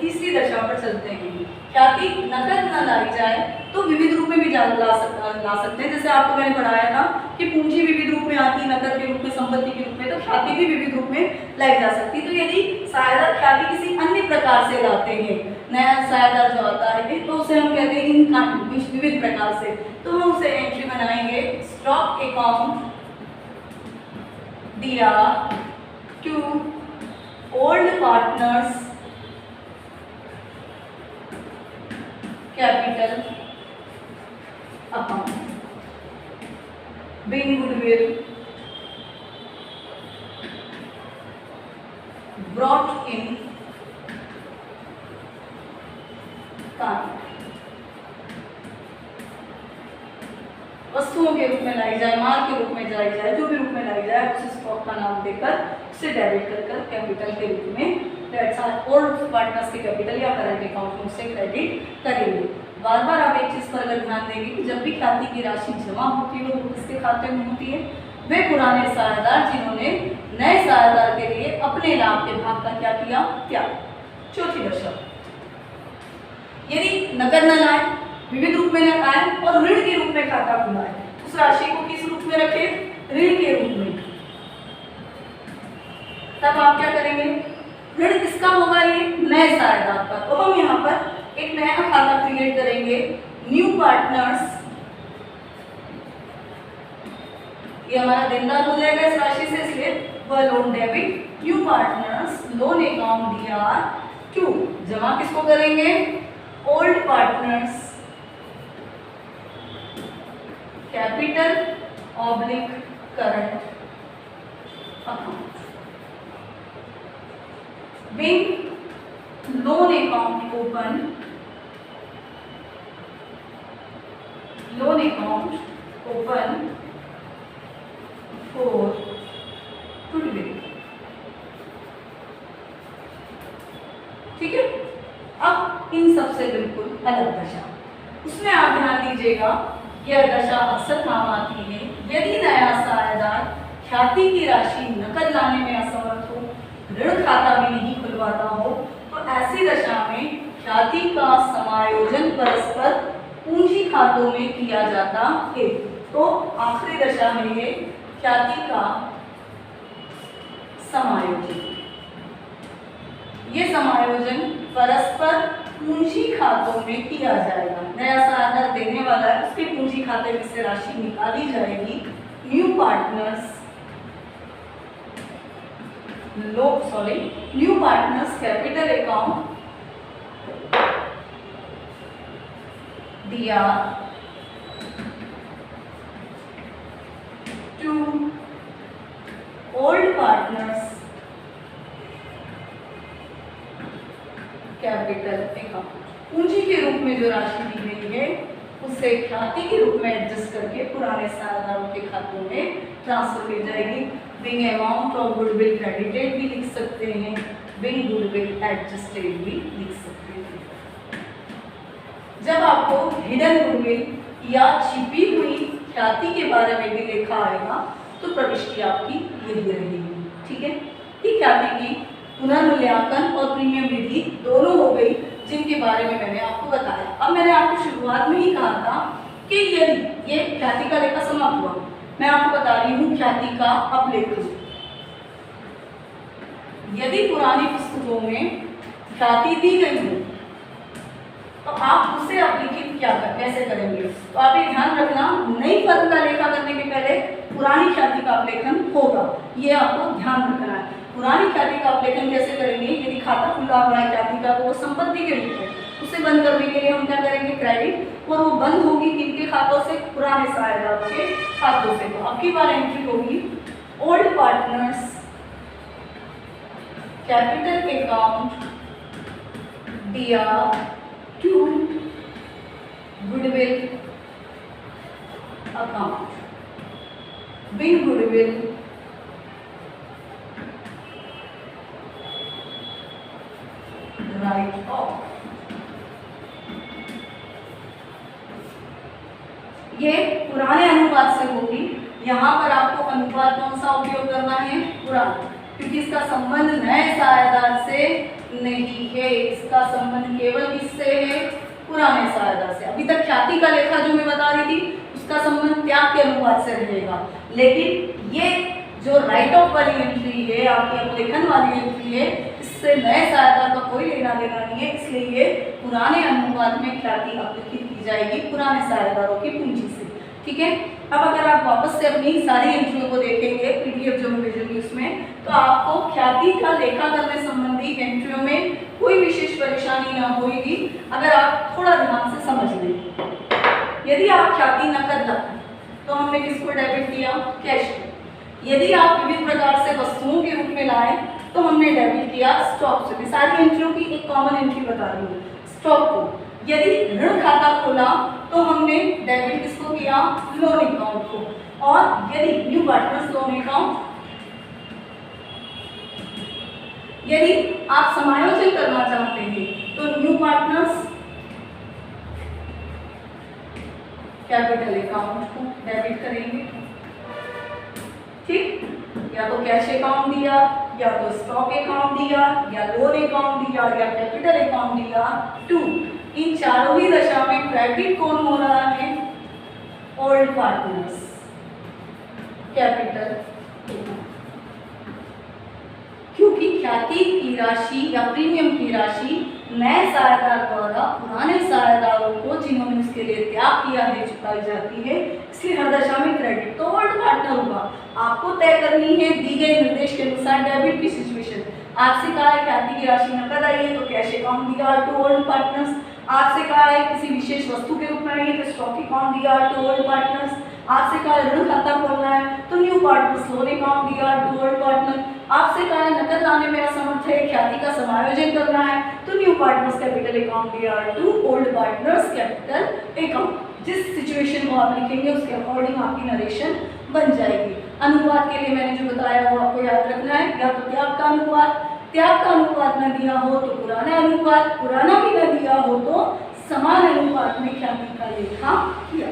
तीसरी दशा पर चलते हैं। ख्याति नकद न लाई जाए तो विविध रूप में भी ला सकते हैं। जैसे आपको मैंने पढ़ाया था कि पूंजी विविध रूप में आती, नकद के रूप में, संपत्ति के रूप में, तो ख्याति भी विविध रूप में लाई जा सकती। तो यदि साझेदार ख्याति किसी अन्य प्रकार से लाते हैं, नया साझेदार जो आता है, तो उसे हम कहते हैं इन विविध प्रकार से, तो हम उसे एंट्री बनाएंगे स्टॉक अकाउंट दिया to old partners capital account being goodwill brought in kind, वस्तुओं के रूप में लाई जाए, माल के रूप में लाई जाए, जो भी रूप में लाई जाए, उसे स्टॉक का नाम देकर उसे डेबिट कर कैपिटल के रूप में ओल्ड पार्टनर्स के कैपिटल या करंट अकाउंट में उसे क्रेडिट करेंगे। बार बार आप एक चीज पर अगर ध्यान देंगे कि जब भी ख्याति की राशि जमा होती है वो किसके खाते में होती है? वे पुराने साझेदार जिन्होंने नए साझेदार के लिए अपने लाभ के भाग का क्या किया? त्याग। चौथी दशा, यदि नकद न लाए, विविध रूप में न आए और ऋण के रूप में खाता खुलाए, उस राशि को किस रूप में रखे? ऋण के रूप में। तब आप क्या करेंगे? ऋण किसका होगा? ये नए साझेदार पर। तो हम यहाँ पर एक नया खाता क्रिएट करेंगे, न्यू पार्टनर्स। ये हमारा देनदार हो जाएगा इस राशि से, इसलिए वह loan debit new partners loan account DR to. जमा किसको करेंगे? Old partners capital oblique current account being loan account open, loan account open for goodwill. ठीक है। अब इन सबसे बिल्कुल अलग दशा, उसमें आप ध्यान दीजिएगा, यह दशा अक्सर काम आती है यदि नया साझेदार ख्याति की राशि नकद लाने में असमर्थ हो, ऋण खाता भी नहीं खुलवाता हो, तो ऐसी दशा में ख्याति का समायोजन परस्पर पूंजी खातों में किया जाता है। तो आखिरी दशा है ये ख्याति का समायोजन। ये समायोजन परस्पर पूंजी खातों में किया जाएगा। नया साझेदार देने वाला है, उसके पूंजी खाते में से राशि निकाली जाएगी। New partners new partners capital account दिया to old partners capital account. पूंजी के रूप में जो राशि दी गई है उसे ख्याति के रूप में एडजस्ट करके पुराने साझेदारों के खातों में ट्रांसफर की जाएगी। Bing amount of goodwill credited भी लिख सकते हैं, बिंग गुडविल एडजस्टेड भी लिख सकते हैं। जब आपको हिडन गुडविल या छिपी हुई ख्याति के बारे में भी लिखा आएगा तो प्रविष्टि आपकी यही रहेगी। ठीक है। ये ख्याति की पुनर्मूल्यांकन और प्रीमियम विधि दोनों हो गई, जिनके बारे में मैंने आपको बताया। अब मैंने आपको शुरुआत में ही कहा था कि यदि ये ख्याति का लेखा समाप्त हुआ, मैं आपको बता रही हूँ ख्याति का अपलेखन। यदि पुरानी पुस्तकों में ख्याति दी गई हो तो आप उसे अपलिखित कैसे करेंगे? तो आप ये ध्यान रखना, नई फर्म का लेखा करने के पहले पुरानी ख्याति का अपलेखन होगा, ये आपको ध्यान रखना है। पुरानी ख्याति का अपलेखन कैसे करेंगे? यदि खाता खुला हुआ है ख्याति का तो वो संपत्ति के रूप में, उसे बंद करने के लिए हम क्या करेंगे? क्रेडिट। और वो बंद होगी किनके खातों से? पुराने साझेदारों के खातों से। तो आपकी बार एंट्री होगी ओल्ड पार्टनर्स कैपिटल अकाउंट दिया to goodwill account, being goodwill write off. ये पुराने अनुपात से होगी। यहाँ पर आपको अनुपात कौन सा उपयोग करना है? पुराना, क्योंकि इसका संबंध नए साझेदार से नहीं है। इसका संबंध केवल किससे है? पुराने सायदा से। अभी तक ख्याति का लेखा जो मैं बता रही थी उसका संबंध त्याग के अनुपात से रहेगा, लेकिन ये जो राइट ऑफ वाली एंट्री है, आपकी अपलेखन वाली एंट्री है, इससे नए सायदा का कोई लेना देना नहीं है, इसलिए ये पुराने अनुपात में ख्याति अपलिखित की जाएगी पुराने सायदारों की पूंजी से। ठीक है। अब अगर आप वापस से अपनी सारी एंट्रियों को देखेंगे पीडीएफ जो मैं भेजूंगी उसमें, तो आपको ख्याति का लेखा करने संबंधी एंट्रियों में कोई विशेष परेशानी ना होगी अगर आप थोड़ा ध्यान से समझ लें। यदि आप ख्याति नकद रखें तो हमने किसको डेबिट किया? कैश को। यदि आप विविध प्रकार से वस्तुओं के रूप में लाए तो हमने डेबिट किया स्टॉक से। मैं सारी एंट्रियों की एक कॉमन एंट्री बता रही हूँ, स्टॉक को। यदि ऋण खाता खोला तो हमने डेबिट किसको किया? लोन अकाउंट को। और यदि न्यू पार्टनर्स लोन अकाउंट, यदि आप समायोजन करना चाहते हैं तो न्यू पार्टनर्स कैपिटल अकाउंट को डेबिट करेंगे। ठीक, या तो कैश अकाउंट दिया, या तो स्टॉक अकाउंट दिया, या लोन अकाउंट दिया, या कैपिटल अकाउंट दिया। 2 इन चारों ही दशा में क्रेडिट कौन हो रहा है? ओल्ड पार्टनर्स कैपिटल अकाउंट, क्योंकि ख्याति की राशि या प्रीमियम की राशि नए साझेदार द्वारा पुराने साझेदारों को जिन्होंने उसके लिए त्याग किया है चुकाई जाती है, इसलिए हर दशा में क्रेडिट तो ओल्ड पार्टनर होगा। आपको तय करनी है दी गए निर्देश के अनुसार डेबिट की सिचुएशन। आपसे कहा है ख्याति की राशि नकद आई है तो कैश अकाउंट दिया टू ओल्ड पार्टनर्स। आपसे कहा है किसी विशेष वस्तु के रूप में आई है तो स्टॉक अकाउंट दिया टू ओल्ड पार्टनर्स। आपसे कहा है ऋण खाता खोलना है तो न्यू पार्टनर्स लोन अकाउंट दिया टू ओल्ड पार्टनर। आपसे कहा है नकद लाने में असमर्थ है, ख्याति का समायोजन करना है तो न्यू पार्टनर्स कैपिटल अकाउंट दिया to old partners capital account. जिस सिचुएशन को आप लिखेंगे उसके अकॉर्डिंग आपकी नरेशन बन जाएगी। अनुपात के लिए मैंने जो बताया वो आपको याद रखना है, या तो त्याग का अनुपात, त्याग का अनुपात न दिया हो तो पुराना अनुपात, पुराना भी न दिया हो तो समान अनुपात में ख्याति का लेखा किया।